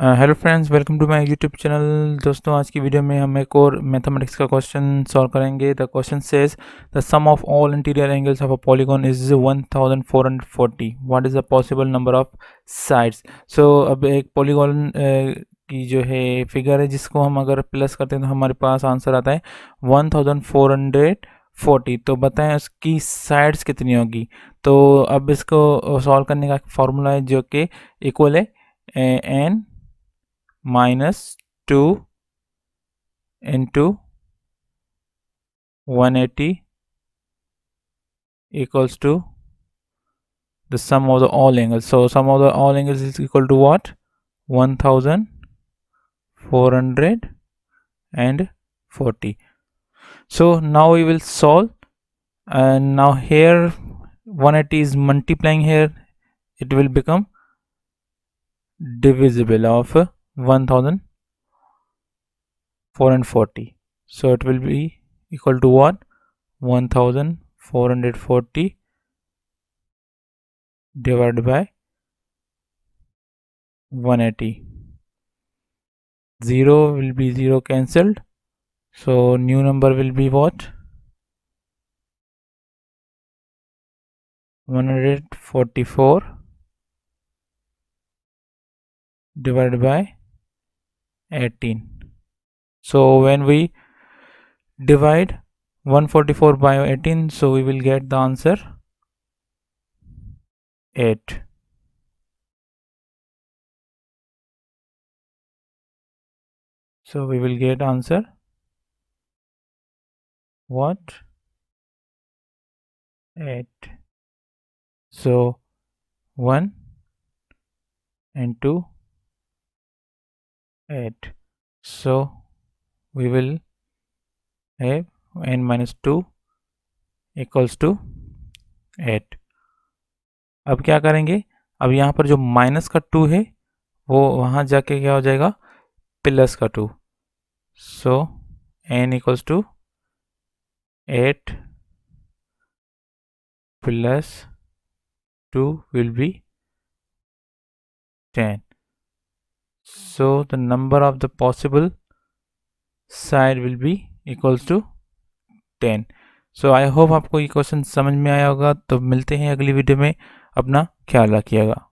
Hello friends, welcome to my YouTube channel. दोस्तों, आज की वीडियो में हम एक और मैथमेटिक्स का क्वेश्चन सॉल्व करेंगे। The question says the sum of all interior angles of a polygon is 1440। What is the possible number of sides. So अब एक पॉलीगॉन की जो है फिगर है, जिसको हम अगर प्लस करते हैं तो हमारे पास आंसर आता है 1440। तो बताएं उसकी साइड्स कितनी होगी। तो अब इसको सॉल्व करने का फॉर्मूला है जो कि इक्वल है N minus 2 into 180 equals to the sum of the all angles. So sum of the all angles is equal to what? 1440. So now we will solve, and now here 180 is multiplying here, it will become divisible of 1440. So it will be equal to what? 1440 divided by 180. 0 will be 0 cancelled, so new number will be what? 144 divided by 18. So when we divide 144 by 18, so we will get the answer 8. So we will get answer what? 8. So 1 and 2, 8. So we will have n minus 2 equals to 8. अब क्या करेंगे, अब यहाँ पर जो minus का 2 है वो वहाँ जाके क्या हो जाएगा, प्लस का 2. So n equals to 8 plus 2 will be 10. So the number of the possible side will be equals to 10. So I hope आपको ये क्वेश्चन समझ में आया होगा। तो मिलते हैं अगली वीडियो में। अपना ख्याल रखिएगा।